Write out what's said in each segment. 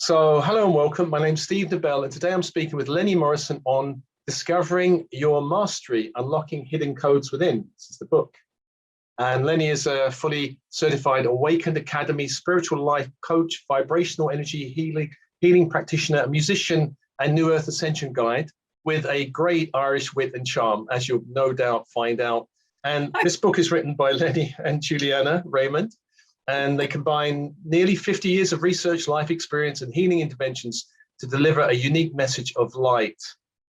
So, hello and welcome. My name's Steve DeBell, and today I'm speaking with Leni Morrison on Discovering Your Mastery, Unlocking Hidden Codes Within. This is the book. And Leni is a fully certified Awakened Academy spiritual life coach, vibrational energy healing practitioner, a musician, and new Earth Ascension guide with a great Irish wit and charm, as you'll no doubt find out. And this book is written by Leni and Juliana Raymond, and they combine nearly 50 years of research, life experience, and healing interventions to deliver a unique message of light.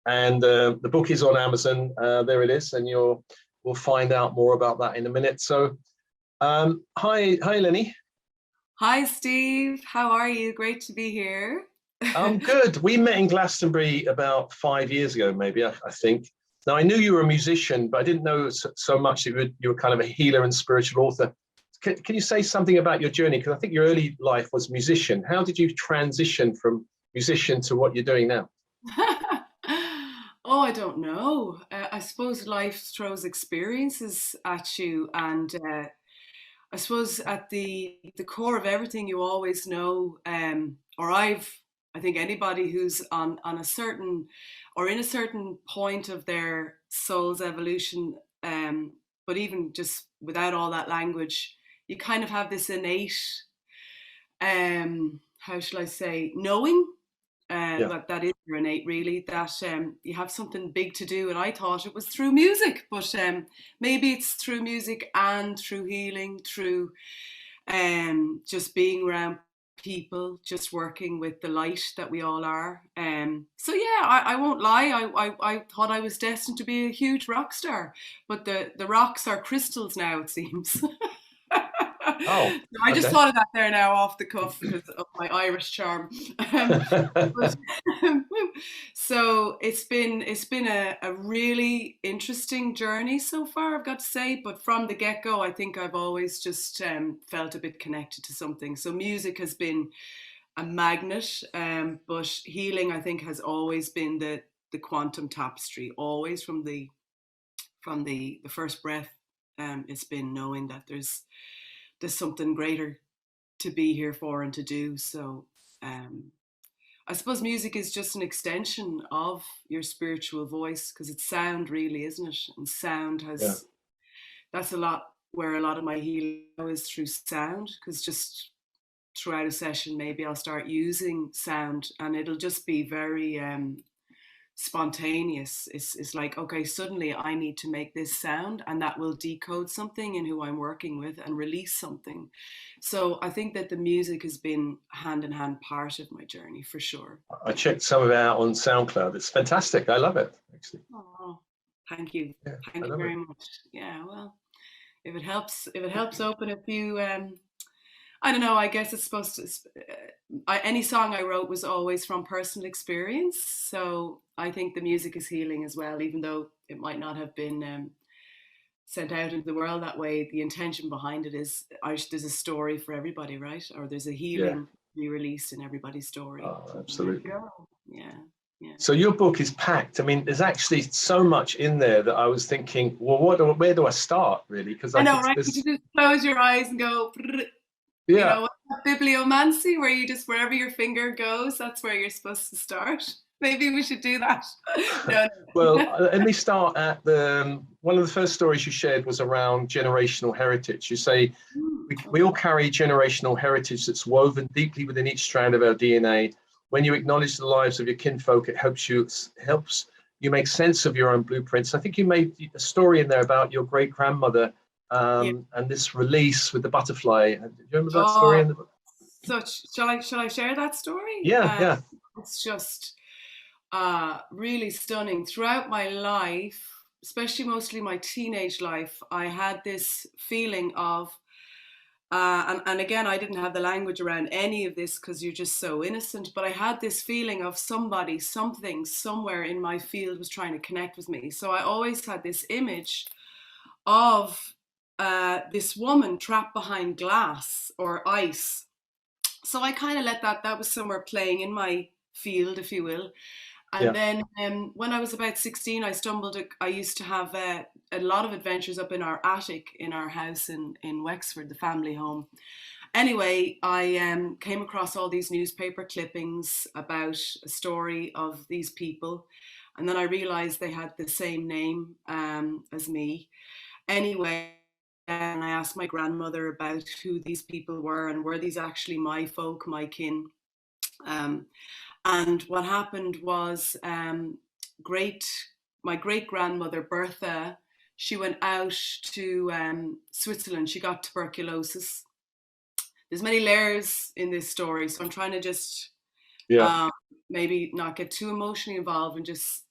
And the book is on Amazon. There it is, and we'll find out more about that in a minute. So, hi, Leni. Hi, Steve. How are you? Great to be here. I'm good. We met in Glastonbury about 5 years ago, maybe, I think. Now, I knew you were a musician, but I didn't know so much that you were kind of a healer and spiritual author. Can you say something about your journey? Because I think your early life was musician. How did you transition from musician to what you're doing now? Oh, I don't know. I suppose life throws experiences at you, and I suppose at the core of everything, you always know, I think anybody who's on a certain or in a certain point of their soul's evolution, but even just without all that language, you kind of have this innate, how shall I say, knowing. Yeah. That is your innate, really, that you have something big to do. And I thought it was through music, but maybe it's through music and through healing, through just being around people, just working with the light that we all are. So yeah, I won't lie. I thought I was destined to be a huge rock star, but the rocks are crystals now, it seems. Oh, I just okay. thought of that there now off the cuff because of my Irish charm. But, so it's been a really interesting journey so far, I've got to say. But from the get-go, I think I've always just felt a bit connected to something. So music has been a magnet, but healing, I think, has always been the quantum tapestry. Always from the first breath, it's been knowing that there's something greater to be here for and to do. So I suppose music is just an extension of your spiritual voice, because it's sound, really, isn't it? And sound Yeah. that's a lot where a lot of my healing is through sound, because just throughout a session, maybe I'll start using sound and it'll just be very spontaneous. It's like, okay, suddenly I need to make this sound, and that will decode something in who I'm working with and release something. So I think that the music has been hand in hand part of my journey, for sure. I checked some of it out on SoundCloud. It's fantastic. I love it, actually. Oh, thank you. Yeah, I Thank you love it. very much. Yeah, well, if it helps open a few, I don't know, I guess it's supposed to, any song I wrote was always from personal experience. So I think the music is healing as well, even though it might not have been sent out into the world that way. The intention behind it is there's a story for everybody, right? Or there's a Yeah. healing to be released in everybody's story. Oh, And there you absolutely. go. Yeah. Yeah. So your book is packed. I mean, there's actually so much in there that I was thinking, well, where do I start, really? Because I I know, could, right? You there's, just close your eyes and go, you yeah. know, what's that bibliomancy, where you just, wherever your finger goes, that's where you're supposed to start. Maybe we should do that. No, Well, no. let me start at one of the first stories you shared was around generational heritage. You say we all carry generational heritage that's woven deeply within each strand of our DNA. When you acknowledge the lives of your kinfolk, it helps you make sense of your own blueprints. I think you made a story in there about your great grandmother Yeah. and this release with the butterfly. Do you remember that story Oh, in the book? so shall I share that story? Yeah, yeah, It's just really stunning. Throughout my life, especially mostly my teenage life, I had this feeling of, and again, I didn't have the language around any of this because you're just so innocent, but I had this feeling of somebody, something, somewhere in my field was trying to connect with me. So I always had this image of this woman trapped behind glass or ice. So I kind of let that was somewhere playing in my field, if you will. And yeah, then when I was about 16, I used to have a lot of adventures up in our attic in our house in Wexford, the family home. Anyway, I came across all these newspaper clippings about a story of these people, and then I realized they had the same name as me. Anyway, and I asked my grandmother about who these people were and were these actually my folk, my kin. Um, and what happened was great my great grandmother Bertha, she went out to Switzerland. She got tuberculosis. There's many layers in this story, so I'm trying to just Yeah. um, maybe not get too emotionally involved and just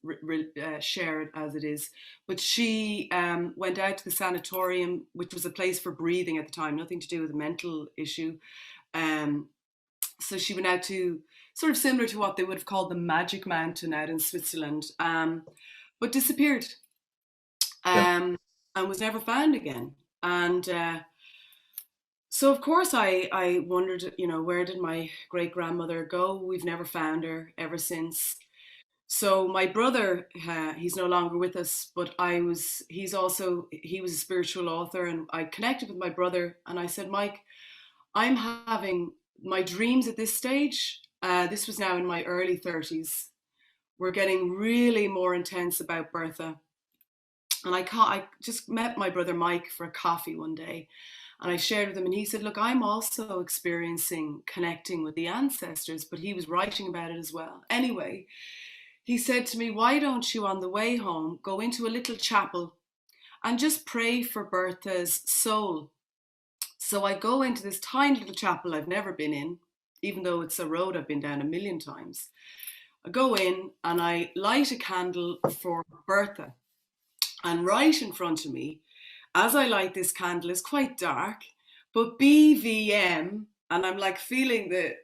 share it as it is. But she went out to the sanatorium, which was a place for breathing at the time, nothing to do with a mental issue. Um, so she went out to sort of similar to what they would have called the Magic Mountain out in Switzerland, but disappeared Yeah. and was never found again. And so of course I wondered, where did my great grandmother go? We've never found her ever since. So my brother, he's no longer with us, but he was a spiritual author, and I connected with my brother, and I said, Mike, I'm having my dreams at this stage. This was now in my early 30s. We're getting really more intense about Bertha. And I just met my brother Mike for a coffee one day, and I shared with him, and he said, look, I'm also experiencing connecting with the ancestors, but he was writing about it as well. Anyway, he said to me, why don't you on the way home go into a little chapel and just pray for Bertha's soul? So I go into this tiny little chapel I've never been in, even though it's a road I've been down a million times. I go in and I light a candle for Bertha. And right in front of me, as I light this candle, is quite dark, but BVM, and I'm like feeling the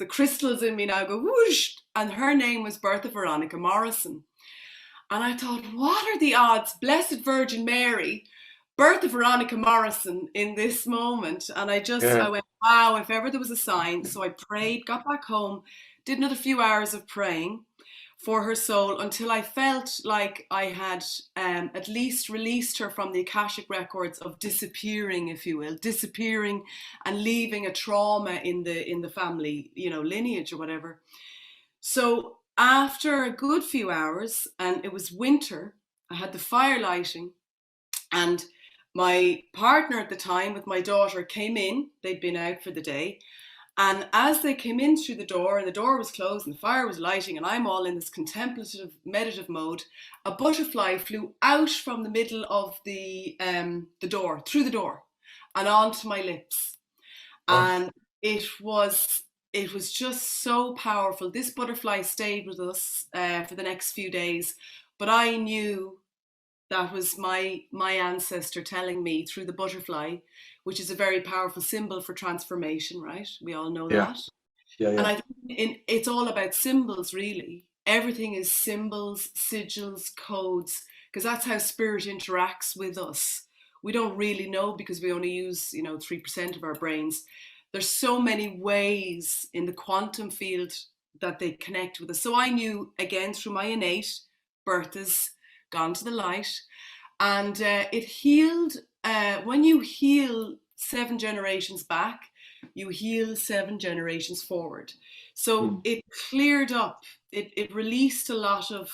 crystals in me now go whoosh, and her name was Bertha Veronica Morrison. And I thought, what are the odds, Blessed Virgin Mary, Bertha Veronica Morrison in this moment? And I went, wow, if ever there was a sign. So I prayed, got back home, did another few hours of praying for her soul until I felt like I had at least released her from the Akashic records of disappearing, if you will, disappearing and leaving a trauma in the family, lineage or whatever. So after a good few hours, and it was winter, I had the fire lighting, and my partner at the time with my daughter came in. They'd been out for the day. And as they came in through the door, and the door was closed and the fire was lighting, and I'm all in this contemplative, meditative mode, a butterfly flew out from the middle of the door, through the door, and onto my lips. And it was just so powerful. This butterfly stayed with us for the next few days, but I knew that was my ancestor telling me through the butterfly, which is a very powerful symbol for transformation, right? We all know that. Yeah. And I think it's all about symbols, really. Everything is symbols, sigils, codes, because that's how spirit interacts with us. We don't really know because we only use, 3% of our brains. There's so many ways in the quantum field that they connect with us. So I knew, again, through my innate, Bertha's gone to the light, and it healed. When you heal 7 generations back, you heal 7 generations forward. So it cleared up, it released a lot of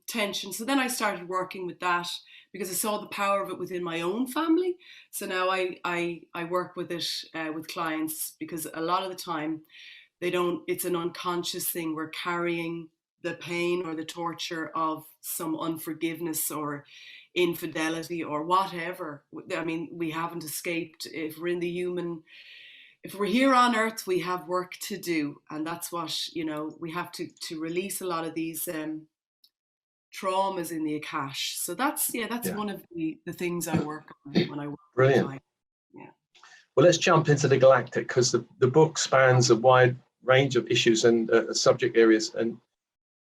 tension. So then I started working with that because I saw the power of it within my own family. So now I work with it with clients, because a lot of the time it's an unconscious thing. We're carrying the pain or the torture of some unforgiveness or infidelity or whatever. I mean, we haven't escaped. If we're here on Earth, we have work to do, and that's what we have to release a lot of these traumas in the Akash. So that's one of the things I work on when I work. Brilliant. Yeah. Well, let's jump into the Galactic, because the book spans a wide range of issues and subject areas. And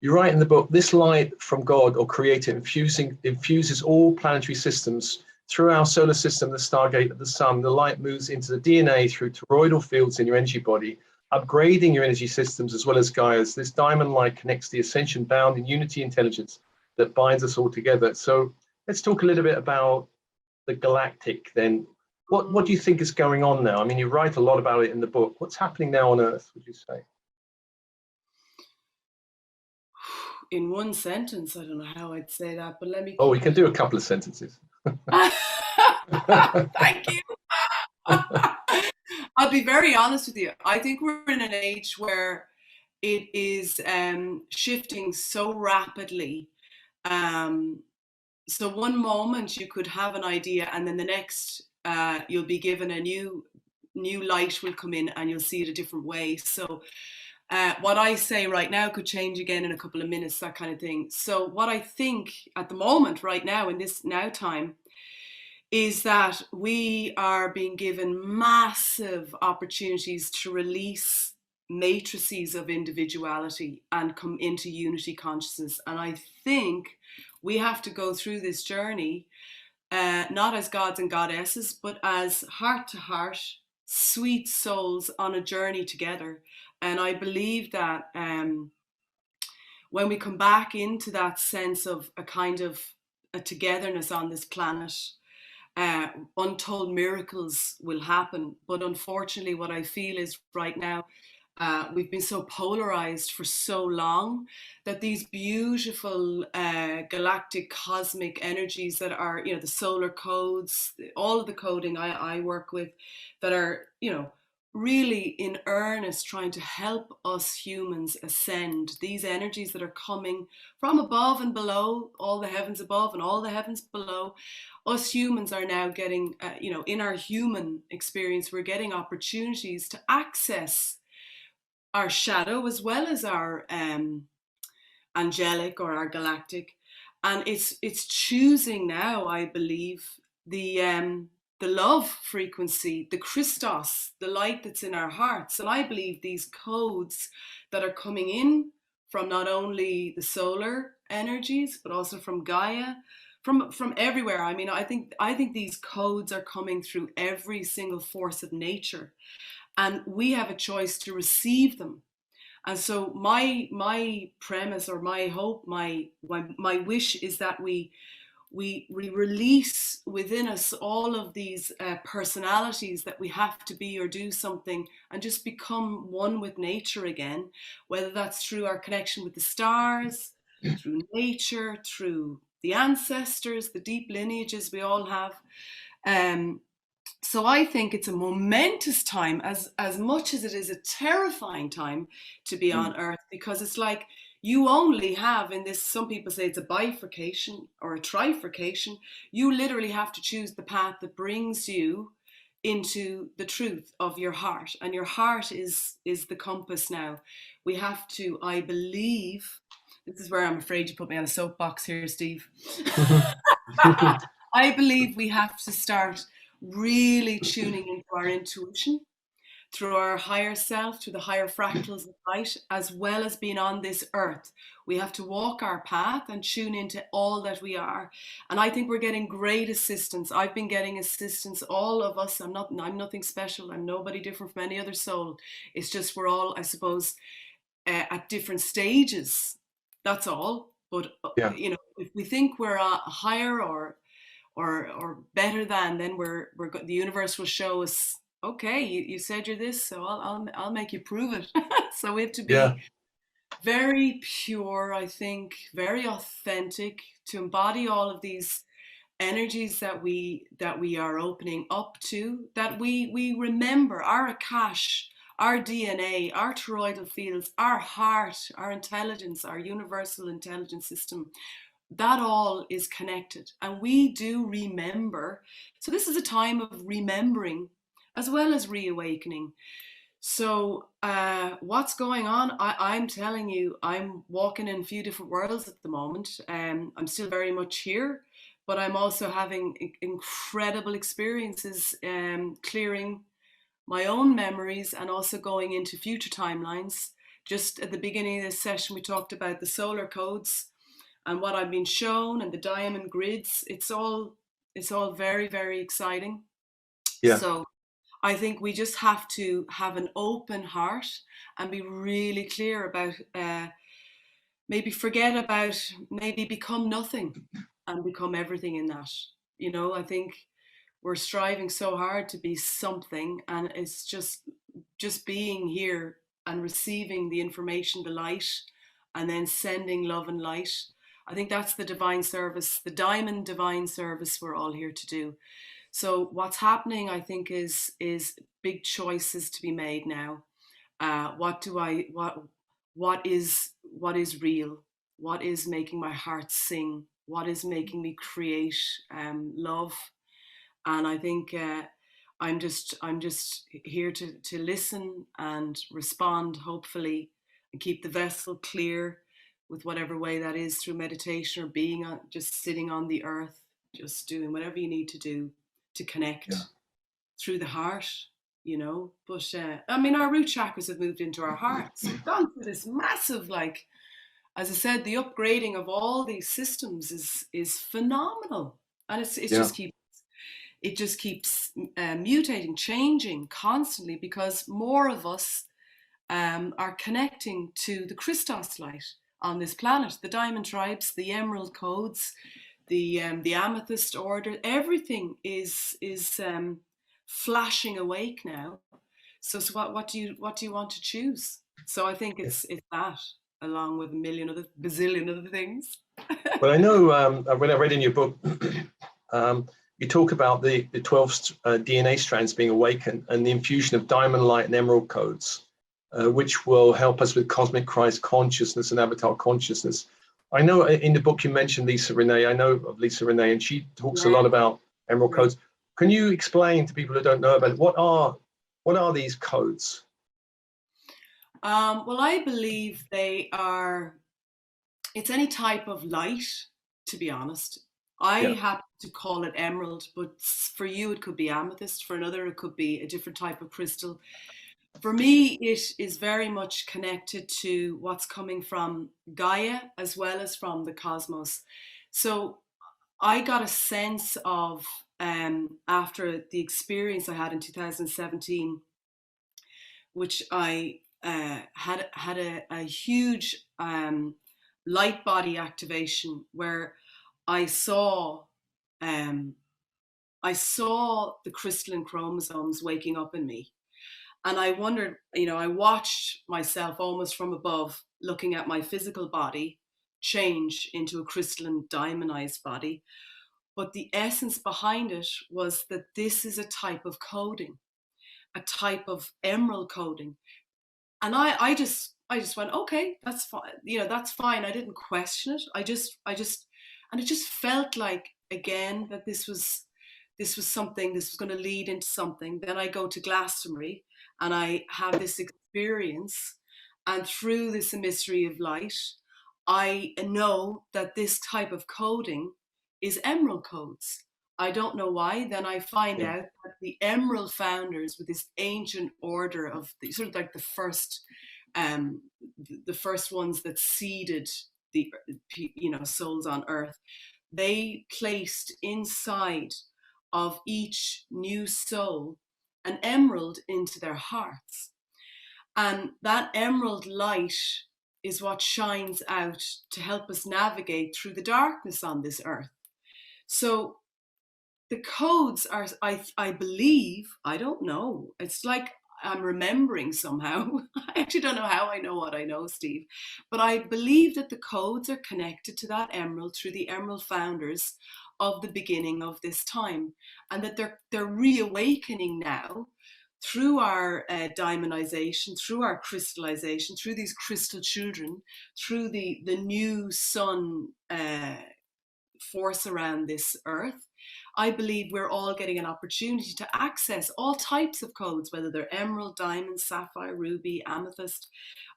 you write in the book, this light from God or Creator infuses all planetary systems. Through our solar system, the Stargate of the Sun, the light moves into the DNA through toroidal fields in your energy body, upgrading your energy systems as well as Gaia's. This diamond light connects the Ascension bound in unity intelligence that binds us all together. So let's talk a little bit about the Galactic then. What do you think is going on now? I mean, you write a lot about it in the book. What's happening now on Earth, would you say? In one sentence, I don't know how I'd say that, but let me Oh, we keep can it. do a couple of sentences. Thank you. I'll be very honest with you. I think we're in an age where it is shifting so rapidly. So one moment you could have an idea, and then the next you'll be given a new light will come in, and you'll see it a different way. So what I say right now could change again in a couple of minutes, that kind of thing. So what I think at the moment, right now, in this now time, is that we are being given massive opportunities to release matrices of individuality and come into unity consciousness. And I think we have to go through this journey, not as gods and goddesses, but as heart to heart, sweet souls on a journey together. And I believe that when we come back into that sense of a kind of a togetherness on this planet, untold miracles will happen. But unfortunately, what I feel is right now, we've been so polarized for so long that these beautiful galactic cosmic energies that are, the solar codes, all of the coding I work with, that are, really in earnest trying to help us humans ascend, these energies that are coming from above and below, all the heavens above and all the heavens below. Us humans are now getting, in our human experience, we're getting opportunities to access our shadow as well as our angelic or our galactic. And it's choosing now, I believe, the love frequency, the Christos, the light that's in our hearts. And I believe these codes that are coming in from not only the solar energies, but also from Gaia, from everywhere. I mean, I think these codes are coming through every single force of nature, and we have a choice to receive them. And so my premise, or my hope, my wish is that we release within us all of these personalities that we have to be or do something, and just become one with nature again, whether that's through our connection with the stars, through nature, through the ancestors, the deep lineages we all have. So I think it's a momentous time, as much as it is a terrifying time to be on Earth, because it's like you only have in this, some people say it's a bifurcation or a trifurcation. You literally have to choose the path that brings you into the truth of your heart. And your heart is the compass now. We have to, I believe, this is where I'm afraid you put me on a soapbox here, Steve. I believe we have to start really tuning into our intuition through our higher self, through the higher fractals of light, as well as being on this earth. We have to walk our path and tune into all that we are. And I think we're getting great assistance. I've been getting assistance, all of us. I'm nothing special. I'm nobody different from any other soul. It's just we're all, I suppose, at different stages. That's all. But Yeah. if we think we're higher or better than, then the universe will show us, okay, you said you're this, so I'll make you prove it. So we have to be Yeah. very pure, I think, very authentic, to embody all of these energies that we are opening up to, that we remember our Akash, our DNA, our toroidal fields, our heart, our intelligence, our universal intelligence system. That all is connected, and we do remember. So this is a time of remembering as well as reawakening. So what's going on? I'm telling you, I'm walking in a few different worlds at the moment. I'm still very much here, but I'm also having incredible experiences, clearing my own memories and also going into future timelines. Just at the beginning of this session, we talked about the solar codes and what I've been shown, and the diamond grids. It's all very, very exciting. Yeah. So I think we just have to have an open heart and be really clear about maybe forget about, maybe become nothing and become everything in that. I think we're striving so hard to be something, and it's just being here and receiving the information, the light, and then sending love and light. I think that's the divine service, the diamond divine service we're all here to do. So what's happening, I think, is big choices to be made now. What is real? What is making my heart sing? What is making me create love? And I think I'm just here to listen and respond, hopefully, and keep the vessel clear with whatever way that is, through meditation or being just sitting on the earth, just doing whatever you need to do to connect through the heart, But I mean, our root chakras have moved into our hearts. We've gone through this massive, like, as I said, the upgrading of all these systems is phenomenal, and it just keeps mutating, changing constantly, because more of us are connecting to the Christos light on this planet. The diamond tribes, the emerald codes, the amethyst order, everything is flashing awake now. So what do you want to choose? So I think it's that, along with bazillion other things. Well, I know when I read in your book, you talk about the 12 DNA strands being awakened and the infusion of diamond light and emerald codes, which will help us with cosmic Christ consciousness and avatar consciousness. I know in the book you mentioned Lisa Renee. I know of Lisa Renee, and she talks a lot about emerald codes. Can you explain to people who don't know about it, what are these codes? Well, I believe it's any type of light, to be honest. I happen to call it emerald, but for you it could be amethyst, for another it could be a different type of crystal. For me, it is very much connected to what's coming from Gaia as well as from the cosmos. So I got a sense of, after the experience I had in 2017, which I had a huge light body activation, where I saw the crystalline chromosomes waking up in me. And I wondered, I watched myself almost from above, looking at my physical body change into a crystalline diamondized body. But the essence behind it was that this is a type of coding, a type of emerald coding. And I just went, okay, that's fine. That's fine. I didn't question it. And it just felt like, again, that this was something, this was going to lead into something. Then I go to Glastonbury and I have this experience, and through this mystery of light, I know that this type of coding is emerald codes. I don't know why. Then I find out that the emerald founders, with this ancient order of sort of like the first ones that seeded the souls on Earth, they placed inside of each new soul an emerald into their hearts. And that emerald light is what shines out to help us navigate through the darkness on this earth. So the codes are, I believe, I don't know, it's like I'm remembering somehow. I actually don't know how I know what I know, Steve, but I believe that the codes are connected to that emerald through the emerald founders of the beginning of this time, and that they're reawakening now through our diamondization, through our crystallization, through these crystal children, through the new sun force around this earth. I believe we're all getting an opportunity to access all types of codes, whether they're emerald, diamond, sapphire, ruby, amethyst.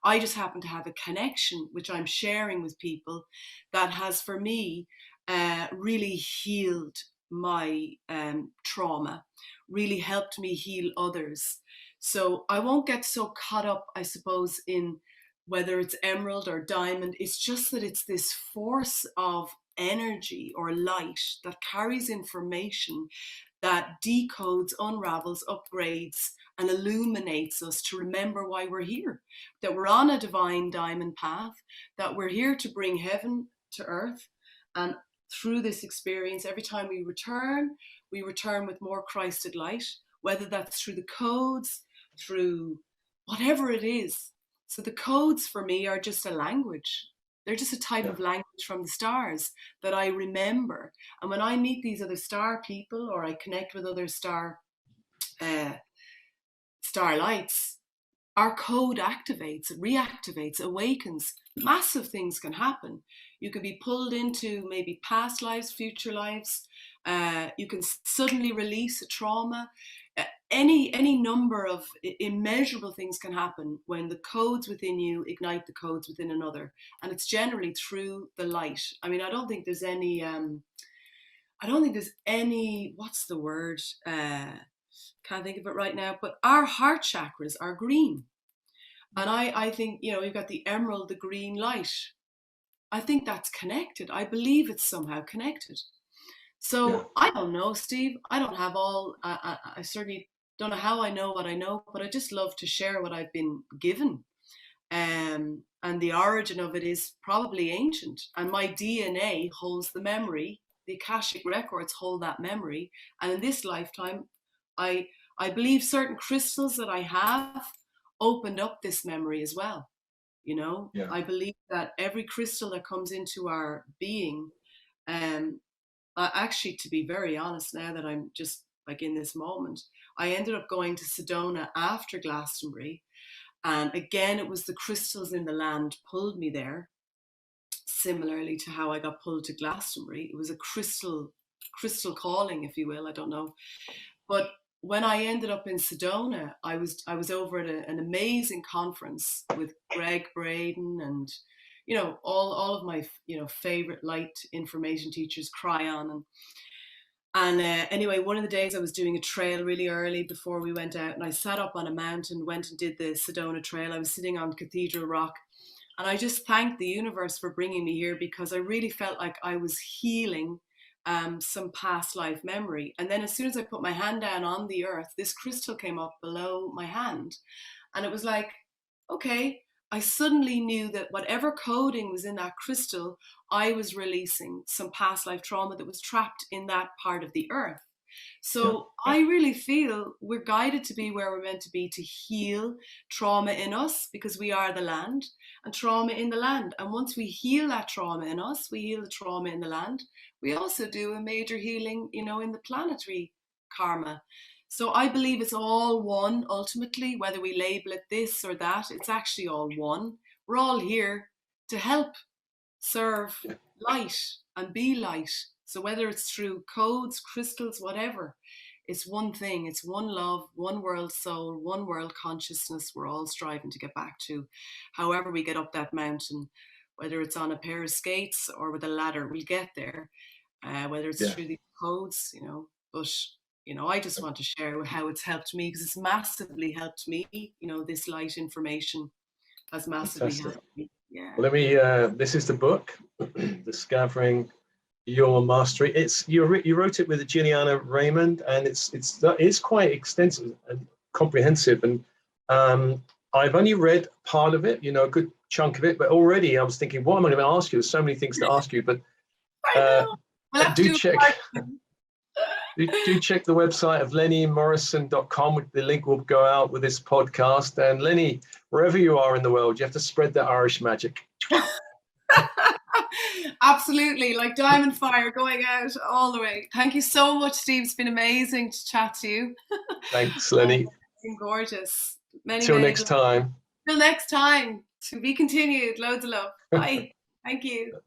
I just happen to have a connection, which I'm sharing with people, that has, for me, really healed my trauma, really helped me heal others. So I won't get so caught up, I suppose, in whether it's emerald or diamond. It's just that it's this force of energy or light that carries information, that decodes, unravels, upgrades, and illuminates us to remember why we're here, that we're on a divine diamond path, that we're here to bring heaven to earth. And through this experience. Every time we return with more Christed light, whether that's through the codes, through whatever it is. So the codes for me are just a language. They're just a type of language from the stars that I remember. And when I meet these other star people, or I connect with other star lights, our code activates, reactivates, awakens. Massive things can happen. You can be pulled into maybe past lives, future lives. You can suddenly release a trauma. Any number of immeasurable things can happen when the codes within you ignite the codes within another, and it's generally through the light. I mean, I don't think there's any. What's the word? Can't think of it right now. But our heart chakras are green, and I think, you know, you've got the emerald, the green light. I think that's connected. I believe it's somehow connected. So I don't know, Steve. I don't have all. I certainly don't know how I know what I know, but I just love to share what I've been given. And the origin of it is probably ancient. And my DNA holds the memory. The Akashic records hold that memory. And in this lifetime, I believe certain crystals that I have opened up this memory as well. You know, I believe that every crystal that comes into our being, actually, to be very honest, now that I'm just like in this moment, I ended up going to Sedona after Glastonbury. And again, it was the crystals in the land pulled me there, similarly to how I got pulled to Glastonbury. It was a crystal calling, if you will, I don't know. But when I ended up in Sedona, I was over at an amazing conference with Greg Braden and, you know, all of my, you know, favorite light information teachers, Cryon. And anyway, one of the days I was doing a trail really early before we went out, and I sat up on a mountain, went and did the Sedona Trail. I was sitting on Cathedral Rock, and I just thanked the universe for bringing me here, because I really felt like I was healing some past life memory. And then as soon as I put my hand down on the earth, this crystal came up below my hand, and it was like, okay, I suddenly knew that whatever coding was in that crystal, I was releasing some past life trauma that was trapped in that part of the earth. So I really feel we're guided to be where we're meant to be, to heal trauma in us, because we are the land, and trauma in the land. And once we heal that trauma in us, we heal the trauma in the land. We also do a major healing, you know, in the planetary karma. So I believe it's all one ultimately, whether we label it this or that, it's actually all one. We're all here to help serve light and be light. So whether it's through codes, crystals, whatever, it's one thing. It's one love, one world soul, one world consciousness we're all striving to get back to. However we get up that mountain, whether it's on a pair of skates or with a ladder, we'll get there. Whether it's through these codes, you know, but you know, I just want to share how it's helped me, because it's massively helped me. You know, this light information has massively helped me. Yeah. Well, let me. This is the book, Discovering Your Mastery. You wrote it with Juliana Raymond, and it's quite extensive and comprehensive. And I've only read part of it, you know, a good chunk of it. But already I was thinking, what am I going to ask you? There's so many things to ask you. But do check. Do check the website of lenimorrison.com. The link will go out with this podcast. And Leni, wherever you are in the world, you have to spread that Irish magic. Absolutely, like diamond fire going out all the way. Thank you so much, Steve. It's been amazing to chat to you. Thanks, Leni. It's been gorgeous. Till next time. Till next time. To be continued. Loads of love. Bye. Thank you.